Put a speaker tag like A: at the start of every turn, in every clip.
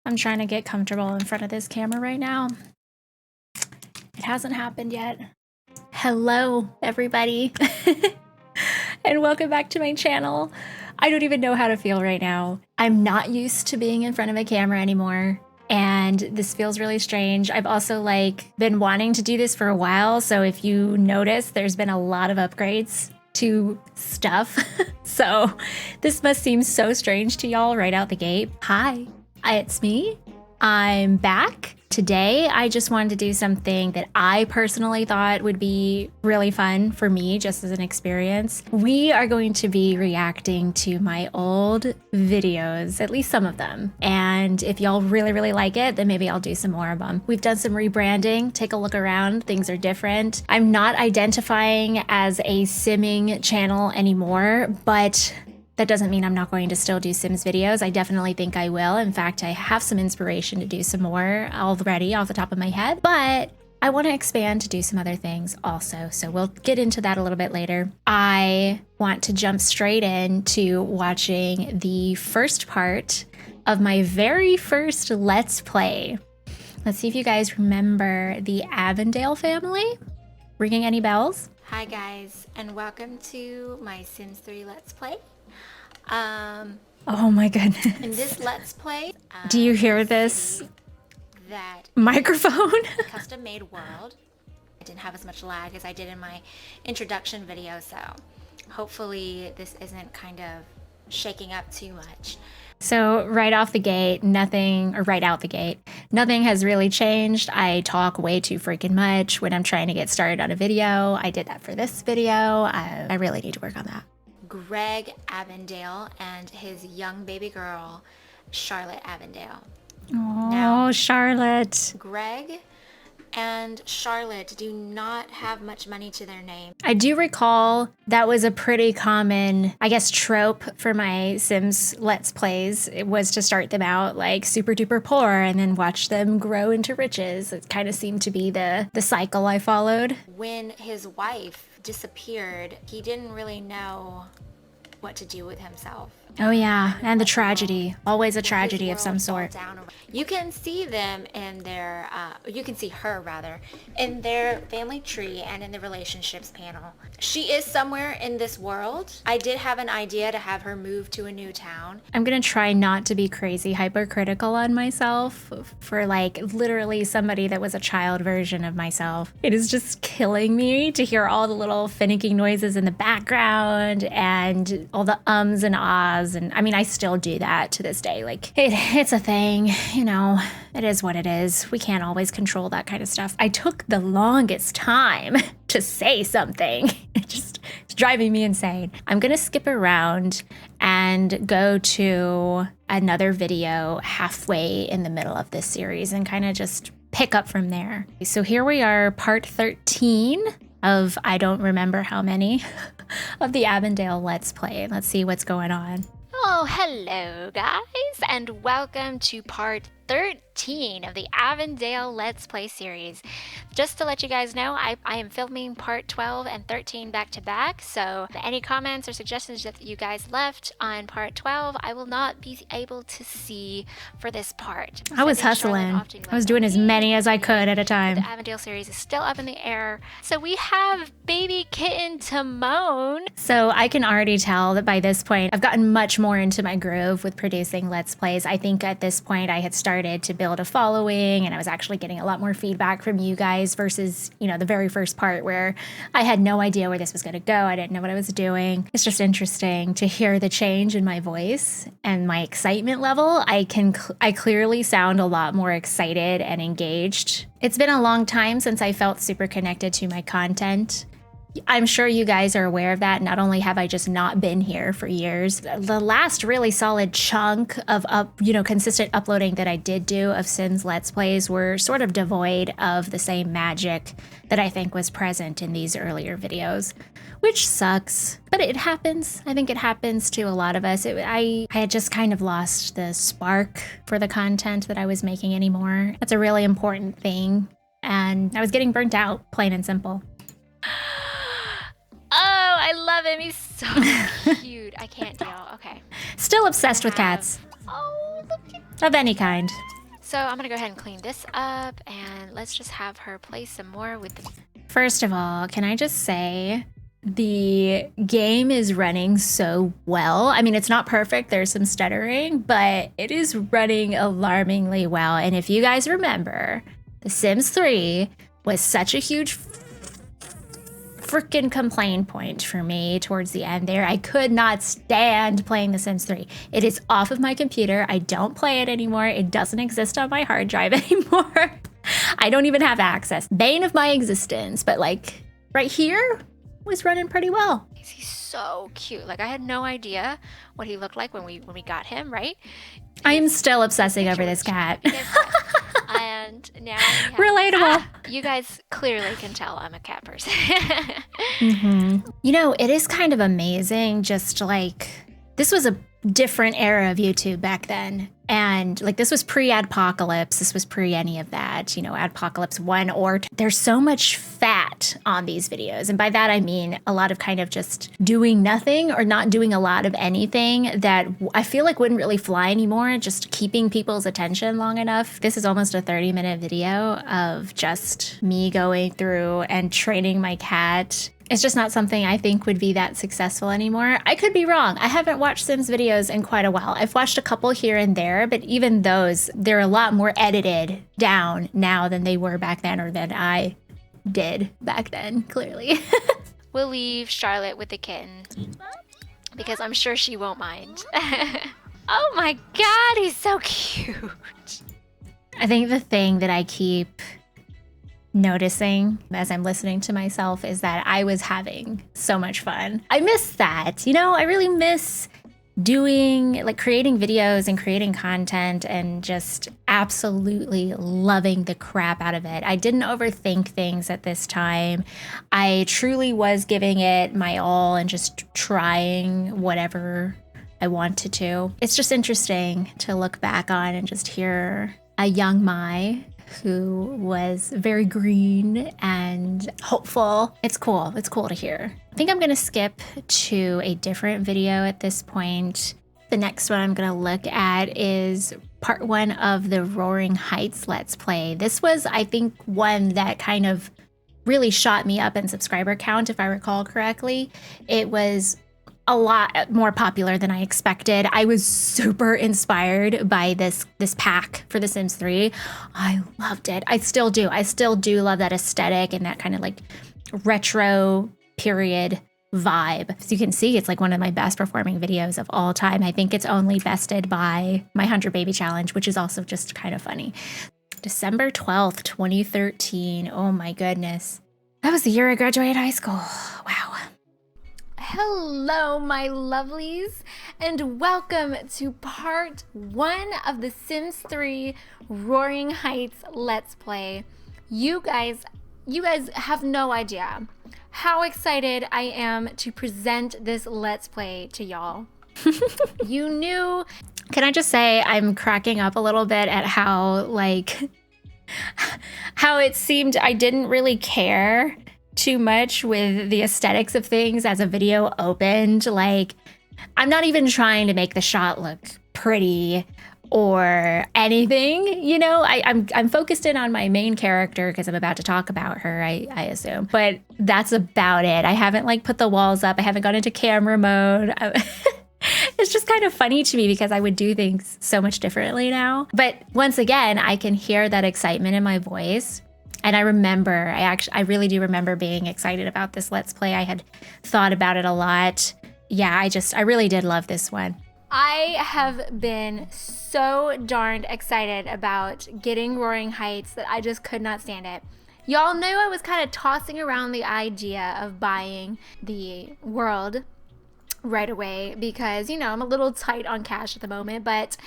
A: I'm trying to get comfortable in front of this camera right now. It hasn't happened yet. Hello, everybody. And welcome back to my channel. I don't even know how to feel right now. I'm not used to being in front of a camera anymore, and this feels really strange. I've also been wanting to do this for a while, so if you notice, there's been a lot of upgrades to stuff. So this must seem so strange to y'all right out the gate. Hi, it's me. I'm back. Today, I just wanted to do something that I personally thought would be really fun for me, just as an experience. We are going to be reacting to my old videos, at least some of them. And if y'all really like it, then maybe I'll do some more of them. We've done some rebranding. Take a look around. Things are different. I'm not identifying as a simming channel anymore, but that doesn't mean I'm not going to still do Sims videos. I definitely think I will. In fact, I have some inspiration to do some more already off the top of my head, but I want to expand to do some other things also. So we'll get into that a little bit later. I want to jump straight into watching the first part of my very first Let's Play. Let's see if you guys remember the Avondale family. Ringing any bells?
B: Hi guys, and welcome to my Sims 3 Let's Play.
A: Oh my goodness.
B: In this Let's Play,
A: do you hear this
B: that
A: microphone?
B: Custom made world. I didn't have as much lag as I did in my introduction video, so hopefully this isn't kind of shaking up too much.
A: So right out the gate, nothing has really changed. I talk way too freaking much when I'm trying to get started on a video. I did that for this video. I really need to work on that.
B: Greg Avondale and his young baby girl, Charlotte Avondale.
A: Oh,
B: Now,
A: Charlotte.
B: Greg and Charlotte do not have much money to their name.
A: I do recall that was a pretty common, I guess, trope for my Sims Let's Plays. It was to start them out like super duper poor and then watch them grow into riches. It kind of seemed to be the cycle I followed.
B: When his wife disappeared, he didn't really know what to do with himself.
A: Oh yeah, and the tragedy. Always a tragedy of some sort.
B: You can see them in their, you can see her rather, in their family tree and in the relationships panel. She is somewhere in this world. I did have an idea to have her move to a new town.
A: I'm gonna try not to be crazy hypercritical on myself for literally somebody that was a child version of myself. It is just killing me to hear all the little finicky noises in the background and all the ums and ahs. And I mean, I still do that to this day. It's a thing, you know, it is what it is. We can't always control that kind of stuff. I took the longest time to say something. It's driving me insane. I'm gonna skip around and go to another video halfway in the middle of this series and kind of just pick up from there. So here we are, part 13 of I don't remember how many of the Avondale Let's Play. Let's see what's going on.
C: Oh, hello guys, and welcome to part 13 of the Avondale Let's Play series. Just to let you guys know, I am filming part 12 and 13 back to back, so any comments or suggestions that you guys left on part 12, I will not be able to see for this part.
A: I was hustling. I was doing as many as I could at a time.
C: The Avondale series is still up in the air. So we have baby kitten Timon.
A: So I can already tell that by this point, I've gotten much more into my groove with producing Let's Plays. I think at this point I had started to build a following and I was actually getting a lot more feedback from you guys versus, you know, the very first part where I had no idea where this was going to go. I didn't know what I was doing. It's just interesting to hear the change in my voice and my excitement level. I clearly sound a lot more excited and engaged. It's been a long time since I felt super connected to my content. I'm sure you guys are aware of that. Not only have I just not been here for years, the last really solid chunk of consistent uploading that I did do of Sims Let's Plays were sort of devoid of the same magic that I think was present in these earlier videos, which sucks, but it happens. I think it happens to a lot of us. I had just kind of lost the spark for the content that I was making anymore. That's a really important thing, and I was getting burnt out, plain and simple.
C: Oh, I love him. He's so cute. I can't deal. Okay.
A: Still obsessed with cats.
C: Oh, look at
A: Of any kind.
C: So I'm gonna go ahead and clean this up, and let's just have her play some more with the...
A: First of all, can I just say the game is running so well. I mean, it's not perfect. There's some stuttering, but it is running alarmingly well. And if you guys remember, The Sims 3 was such a huge freaking complaint point for me towards the end there. I could not stand playing The Sims 3. It is off of my computer. I don't play it anymore. It doesn't exist on my hard drive anymore. I don't even have access. Bane of my existence. But like right here was running pretty well.
C: He's so cute. Like I had no idea what he looked like when we got him, right?
A: I am still obsessing over this cat.
C: And now
A: relatable.
C: You guys clearly can tell I'm a cat person.
A: You know, it is kind of amazing. Just like this was a different era of YouTube back then. And like this was pre-Adpocalypse. This was pre any of that, you know, Adpocalypse 1 or 2. There's so much fat on these videos. And by that, I mean a lot of kind of just doing nothing or not doing a lot of anything that I feel like wouldn't really fly anymore. Just keeping people's attention long enough. This is almost a 30-minute video of just me going through and training my cat. It's just not something I think would be that successful anymore. I could be wrong. I haven't watched Sims videos in quite a while. I've watched a couple here and there, but even those, they're a lot more edited down now than they were back then, or than I did back then, clearly.
C: We'll leave Charlotte with the kitten because I'm sure she won't mind. Oh my God, he's so cute.
A: I think the thing that I keep noticing as I'm listening to myself is that I was having so much fun. I miss that. You know, I really miss doing, like, creating videos and creating content and just absolutely loving the crap out of it. I didn't overthink things at this time. I truly was giving it my all and just trying whatever I wanted to. It's just interesting to look back on and just hear a young Mai who was very green and hopeful. It's cool. It's cool to hear. I think I'm going to skip to a different video at this point. The next one I'm going to look at is part 1 of the Roaring Heights Let's Play. This was, I think, one that kind of really shot me up in subscriber count, if I recall correctly. It was a lot more popular than I expected. I was super inspired by this pack for The Sims 3. I loved it. I still do. I still do love that aesthetic and that kind of like retro period vibe. As you can see, it's like one of my best performing videos of all time. I think it's only bested by my 100 Baby Challenge, which is also just kind of funny. December 12th, 2013. Oh my goodness. That was the year I graduated high school. Wow. Hello, my lovelies, and welcome to part 1 of the Sims 3 Roaring Heights Let's Play. You guys have no idea how excited I am to present this Let's Play to y'all. You knew. Can I just say I'm cracking up a little bit at how it seemed I didn't really care too much with the aesthetics of things as a video opened. Like, I'm not even trying to make the shot look pretty or anything, you know. I'm focused in on my main character because I'm about to talk about her, I assume, but that's about it. I haven't like put the walls up. I haven't gone into camera mode. It's just kind of funny to me because I would do things so much differently now. But once again, I can hear that excitement in my voice. And I remember, I really do remember being excited about this Let's Play. I had thought about it a lot. Yeah, I really did love this one. I have been so darned excited about getting Roaring Heights that I just could not stand it. Y'all knew I was kind of tossing around the idea of buying the world right away because, you know, I'm a little tight on cash at the moment. But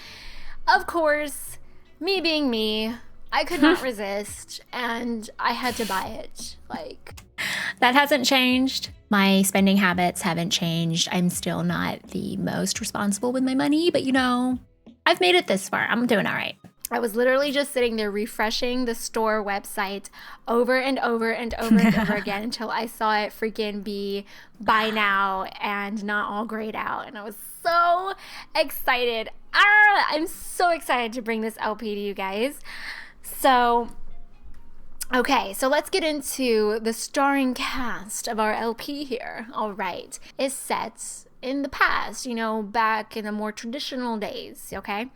A: of course, me being me, I could not resist, and I had to buy it. Like, that hasn't changed. My spending habits haven't changed. I'm still not the most responsible with my money, but you know, I've made it this far. I'm doing all right. I was literally just sitting there refreshing the store website over and over and over and over again until I saw it freaking be buy now and not all grayed out. And I was so excited.
C: I'm so excited to bring this LP to you guys. So, okay, so let's get into the starring cast of our LP here. All right, it's set in the past, you know, back in the more traditional days, okay?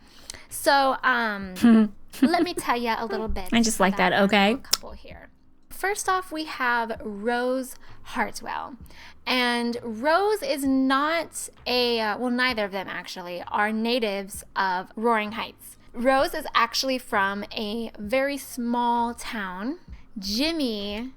C: So, let me tell you a little bit.
A: I just like that,
C: about our
A: okay?
C: little couple here. First off, we have Rose Hartwell. And Rose is not well, neither of them actually are natives of Roaring Heights. Rose is actually from a very small town. Jimmy,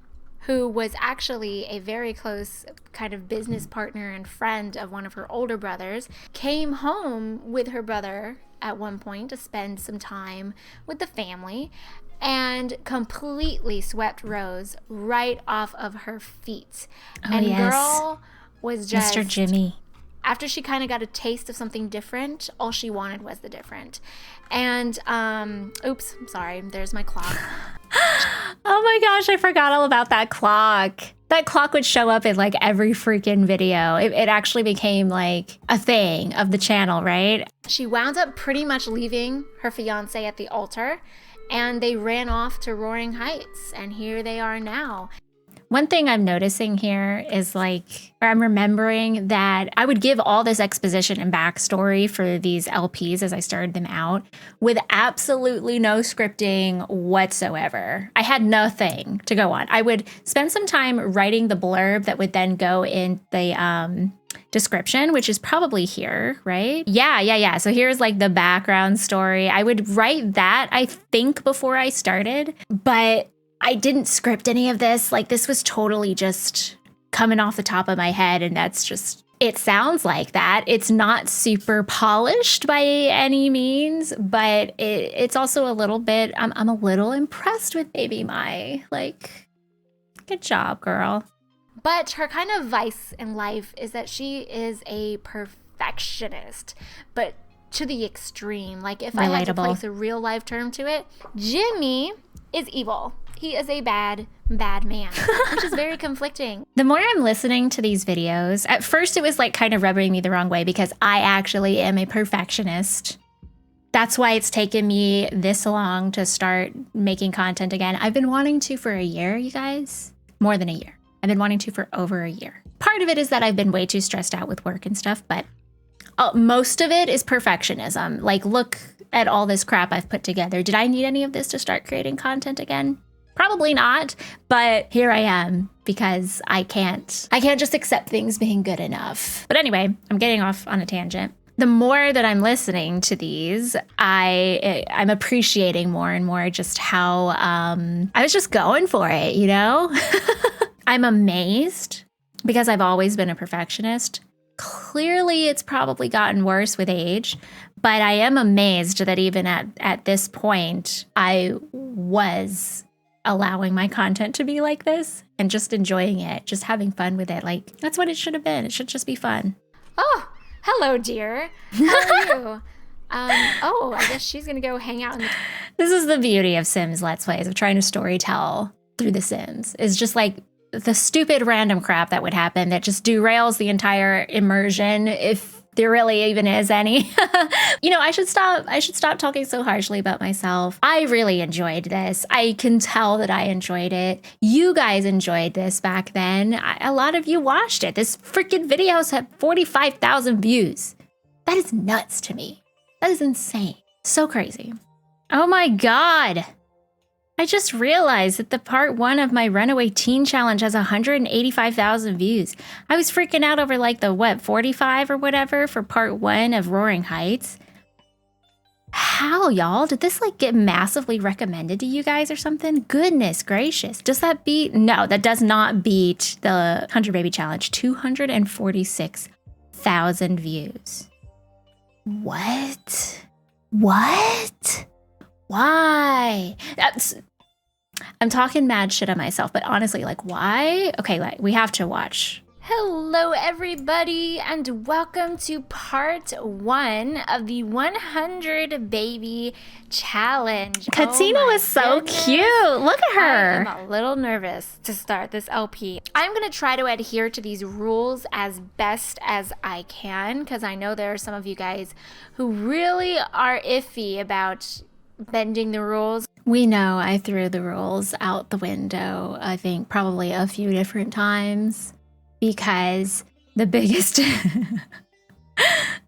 C: who was actually a very close kind of business partner and friend of one of her older brothers, came home with her brother at one point to spend some time with the family and completely swept Rose right off of her feet.
A: Oh,
C: and
A: yes.
C: girl was just
A: Mr. Jimmy.
C: after she kind of got a taste of something different, all she wanted was the different. And oops, sorry, there's my clock.
A: Oh my gosh, I forgot all about that clock. That clock would show up in like every freaking video. It actually became like a thing of the channel, right?
C: She wound up pretty much leaving her fiance at the altar, and they ran off to Roaring Heights, and here they are now.
A: One thing I'm noticing here is like, or I'm remembering that I would give all this exposition and backstory for these LPs as I started them out with absolutely no scripting whatsoever. I had nothing to go on. I would spend some time writing the blurb that would then go in the description, which is probably here, right? Yeah. So here's like the background story. I would write that, I think, before I started, but I didn't script any of this. Like, this was totally just coming off the top of my head, and that's just, it sounds like that. It's not super polished by any means, but it's also a little bit, I'm a little impressed with Baby Mai. Like, good job, girl.
C: But her kind of vice in life is that she is a perfectionist, but to the extreme. Like, if I had to
A: Relatable.
C: place a real life term to it, Jimmy is evil. He is a bad man, which is very conflicting.
A: The more I'm listening to these videos, at first it was like kind of rubbing me the wrong way because I actually am a perfectionist. That's why it's taken me this long to start making content again. I've been wanting to for a year, you guys. More than a year. I've been wanting to for over a year. Part of it is that I've been way too stressed out with work and stuff, but most of it is perfectionism. Like, look at all this crap I've put together. Did I need any of this to start creating content again? Probably not, but here I am because I can't just accept things being good enough. But anyway, I'm getting off on a tangent. The more that I'm listening to these, I'm appreciating more and more just how I was just going for it, you know? I'm amazed because I've always been a perfectionist. Clearly, it's probably gotten worse with age, but I am amazed that even at this point, I was allowing my content to be like this and just enjoying it, just having fun with it. Like, that's what it should have been. It should just be fun.
C: Oh, hello, dear. How are you? Oh, I guess she's gonna go hang out in the...
A: This is the beauty of Sims Let's Plays, of trying to storytell through The Sims. It's just like the stupid random crap that would happen that just derails the entire immersion, if there really even is any. You know, I should stop talking so harshly about myself. I really enjoyed this. I can tell that I enjoyed it. You guys enjoyed this back then. A lot of you watched it. This freaking video's had 45,000 views. That is nuts to me. That is insane. So crazy. Oh my God. I just realized that the part 1 of my Runaway Teen Challenge has 185,000 views. I was freaking out over like the 45 or whatever for part 1 of Roaring Heights. How, y'all? Did this like get massively recommended to you guys or something? Goodness gracious. Does that beat? No, that does not beat the 100 Baby Challenge. 246,000 views. What? Why? I'm talking mad shit on myself, but honestly, like, why? Okay, like, we have to watch. Hello everybody and welcome to part 1 of the 100 baby challenge. Katina was so cute. Look at her. I'm a little nervous to start this LP. I'm gonna try to adhere to these rules as best as I can because I know there are some of you guys who really are iffy about bending the rules. We know I threw the rules out the window, I think probably a few different times. Because the biggest,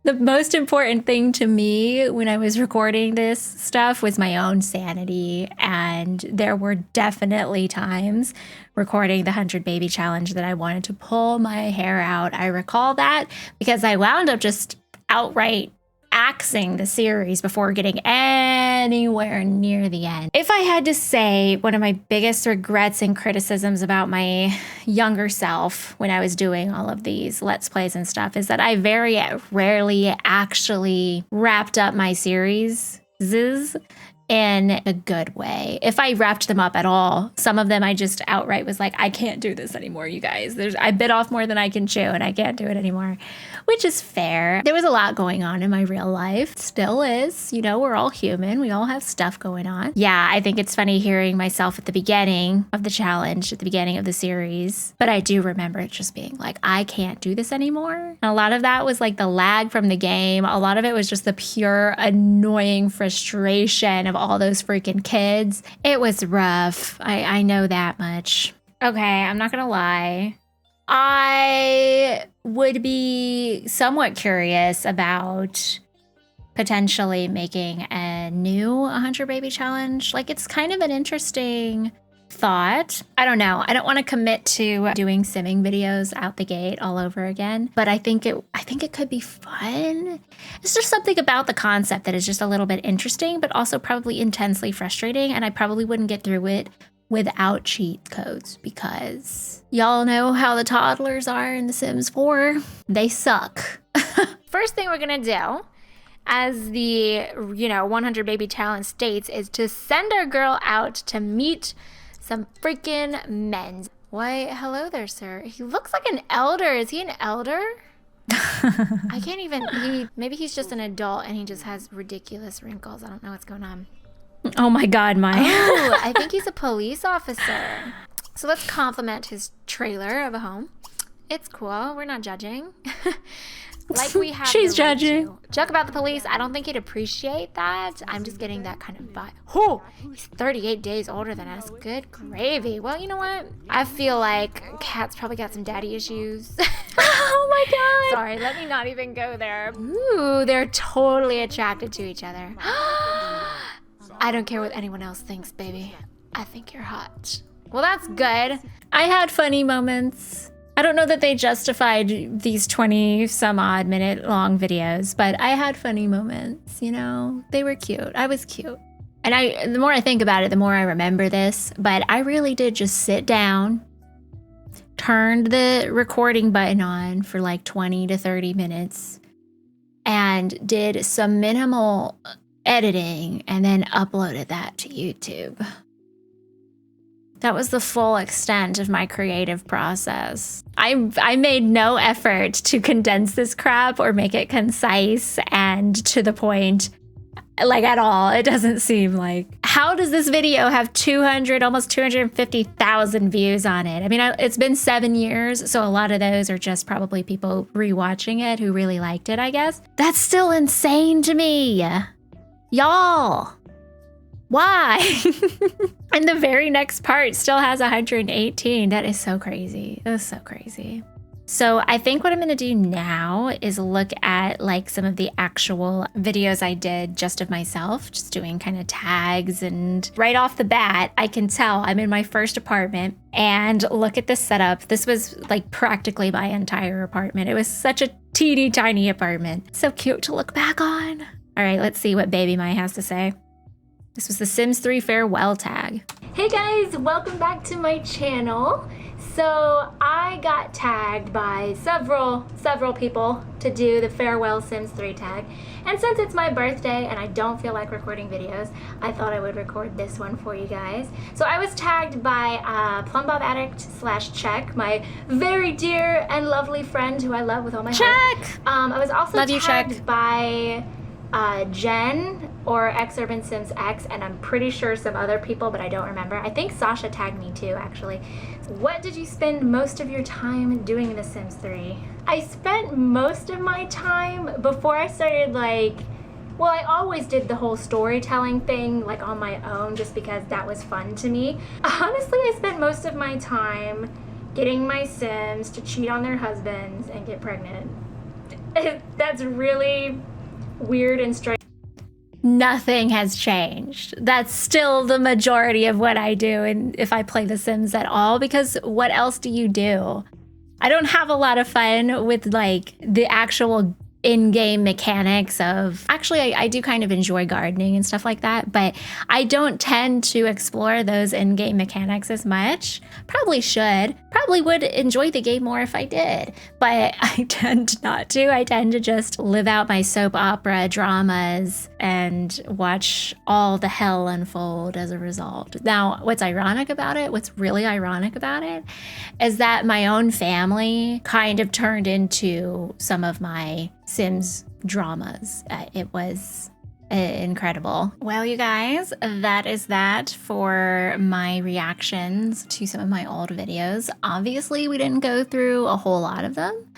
A: the most important thing to me when I was recording this stuff was my own sanity. And there were definitely times recording the 100 baby challenge that I wanted to pull my hair out. I recall that because I wound up just outright axing the series before getting anywhere near the end. If I had to say one of my biggest regrets and criticisms about my younger self when I was doing all of these Let's Plays and stuff is that I very rarely actually wrapped up my series in a good way. If I wrapped them up at all, some of them I just outright was like, I can't do this anymore, you guys. I bit off more than I can chew and I can't do it anymore, which is fair. There was a lot going on in my real life. Still is. You know, we're all human. We all have stuff going on. Yeah, I think it's funny hearing myself at the beginning of the challenge, at the beginning of the series. But I do remember it just being like, I can't do this anymore. And a lot of that was like the lag from the game. A lot of it was just the pure annoying frustration of all those freaking kids. It was rough. I know that much. Okay, I'm not gonna lie. I would be somewhat curious about potentially making a new 100 baby challenge. Like, it's kind of an interesting thought. I don't know. I don't want to commit to doing simming videos out the gate all over again, but I think it could be fun. It's just something about the concept that is just a little bit interesting, but also probably intensely frustrating, and I probably wouldn't get through it without cheat codes because y'all know how the toddlers are in The Sims 4. They suck. First thing we're gonna do, as the 100 baby challenge states, is to send our girl out to meet some freaking men. Why, hello there, sir. He looks like an elder. Is he an elder? I can't even, maybe he's just an adult and he just has ridiculous wrinkles. I don't know what's going on. Oh my God, Oh, I think he's a police officer. So let's compliment his trailer of a home. It's cool. We're not judging. Like we have. She's judging. Joke about the police. I don't think he'd appreciate that. I'm just getting that kind of vibe. Oh, he's 38 days older than us. Good gravy. Well, you know what? I feel like Cat's probably got some daddy issues. Oh my God. Sorry, let me not even go there. Ooh, they're totally attracted to each other. I don't care what anyone else thinks, baby. I think you're hot. Well, that's good. I had funny moments. I don't know that they justified these 20 some odd minute long videos, but I had funny moments, you know? They were cute. I was cute. And the more I think about it, the more I remember this, but I really did just sit down, turned the recording button on for like 20 to 30 minutes, and did some minimal editing and then uploaded that to YouTube. That was the full extent of my creative process. I made no effort to condense this crap or make it concise and to the point, like, at all. It doesn't seem like. How does this video have almost 250,000 views on it? I mean, it's been 7 years, so a lot of those are just probably people rewatching it who really liked it, I guess. That's still insane to me. Y'all. Why? And the very next part still has 118. That is so crazy. That is so crazy. So I think what I'm gonna do now is look at like some of the actual videos I did just of myself, just doing kind of tags, and right off the bat, I can tell I'm in my first apartment and look at this setup. This was like practically my entire apartment. It was such a teeny tiny apartment. So cute to look back on. All right, let's see what Baby Mai has to say. This was the Sims 3 farewell tag. Hey guys, welcome back to my channel. So I got tagged by several people to do the Farewell Sims 3 tag. And since it's my birthday and I don't feel like recording videos, I thought I would record this one for you guys. So I was tagged by Plumbob Addict / Check, my very dear and lovely friend who I love with all my heart.
C: Check!
A: I was also
C: Love you,
A: tagged
C: Check.
A: by Jen or X Urban Sims X, and I'm pretty sure some other people, but I don't remember. I think Sasha tagged me too, actually. What did you spend most of your time doing in The Sims 3? I spent most of my time before I started, well, I always did the whole storytelling thing, on my own, just because that was fun to me. Honestly, I spent most of my time getting my Sims to cheat on their husbands and get pregnant. That's really weird and strange. Nothing has changed. That's still the majority of what I do, and if I play The Sims at all, because what else do you do? I don't have a lot of fun with the actual in-game mechanics of, actually I do kind of enjoy gardening and stuff like that, but I don't tend to explore those in-game mechanics as much. Probably should. Probably would enjoy the game more if I did, but I tend not to. I tend to just live out my soap opera dramas and watch all the hell unfold as a result. Now, what's ironic about it, what's really ironic about it, is that my own family kind of turned into some of my Sims dramas. It was incredible. Well, you guys, that is that for my reactions to some of my old videos. Obviously, we didn't go through a whole lot of them,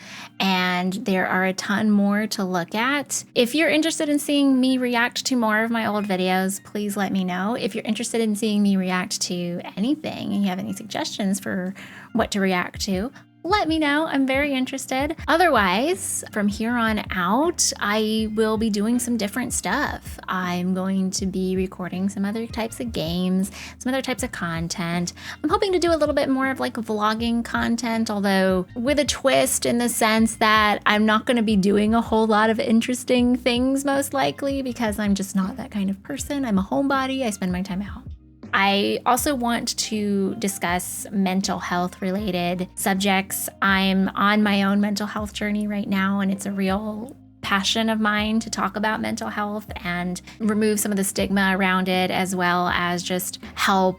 A: and there are a ton more to look at. If you're interested in seeing me react to more of my old videos, please let me know. If you're interested in seeing me react to anything and you have any suggestions for what to react to, let me know. I'm very interested. Otherwise, from here on out, I will be doing some different stuff. I'm going to be recording some other types of games, some other types of content. I'm hoping to do a little bit more of vlogging content, although with a twist in the sense that I'm not going to be doing a whole lot of interesting things most likely, because I'm just not that kind of person. I'm a homebody. I spend my time out. I also want to discuss mental health related subjects. I'm on my own mental health journey right now, and it's a real passion of mine to talk about mental health and remove some of the stigma around it, as well as just help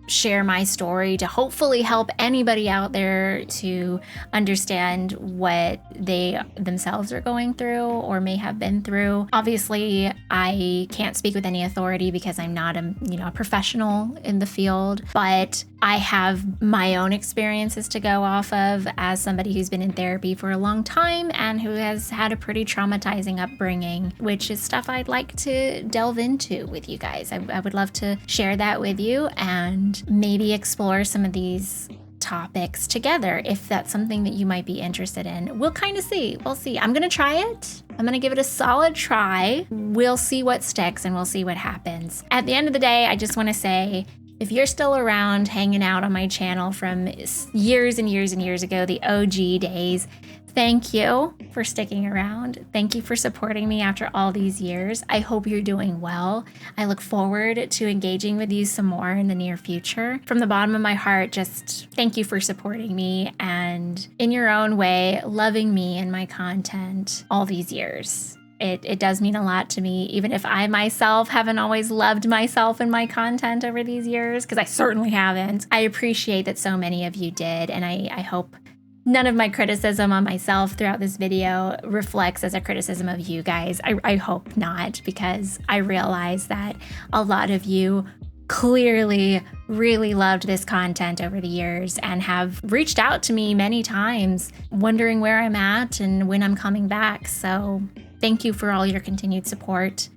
A: share my story to hopefully help anybody out there to understand what they themselves are going through or may have been through. Obviously, I can't speak with any authority because I'm not a professional in the field, but I have my own experiences to go off of as somebody who's been in therapy for a long time and who has had a pretty traumatizing upbringing, which is stuff I'd like to delve into with you guys. I would love to share that with you and maybe explore some of these topics together if that's something that you might be interested in. We'll kind of see. We'll see. I'm going to try it. I'm going to give it a solid try. We'll see what sticks and we'll see what happens. At the end of the day, I just want to say, if you're still around hanging out on my channel from years and years and years ago, the OG days, thank you for sticking around. Thank you for supporting me after all these years. I hope you're doing well. I look forward to engaging with you some more in the near future. From the bottom of my heart, just thank you for supporting me and, in your own way, loving me and my content all these years. It does mean a lot to me, even if I myself haven't always loved myself and my content over these years, because I certainly haven't. I appreciate that so many of you did, and I hope none of my criticism on myself throughout this video reflects as a criticism of you guys. I hope not, because I realize that a lot of you clearly really loved this content over the years and have reached out to me many times wondering where I'm at and when I'm coming back. So thank you for all your continued support.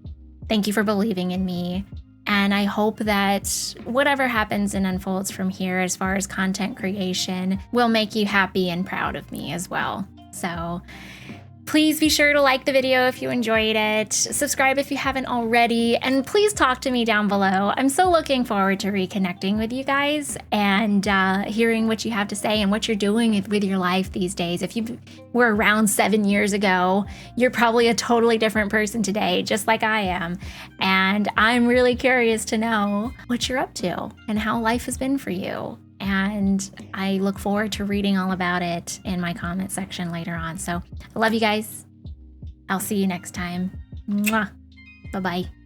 A: Thank you for believing in me. And I hope that whatever happens and unfolds from here as far as content creation will make you happy and proud of me as well. So please be sure to like the video if you enjoyed it, subscribe if you haven't already, and please talk to me down below. I'm so looking forward to reconnecting with you guys and hearing what you have to say and what you're doing with your life these days. If you were around 7 years ago, you're probably a totally different person today, just like I am. And I'm really curious to know what you're up to and how life has been for you. and I look forward to reading all about it in my comment section later on. So I love you guys. I'll see you next time. Mwah. Bye-bye.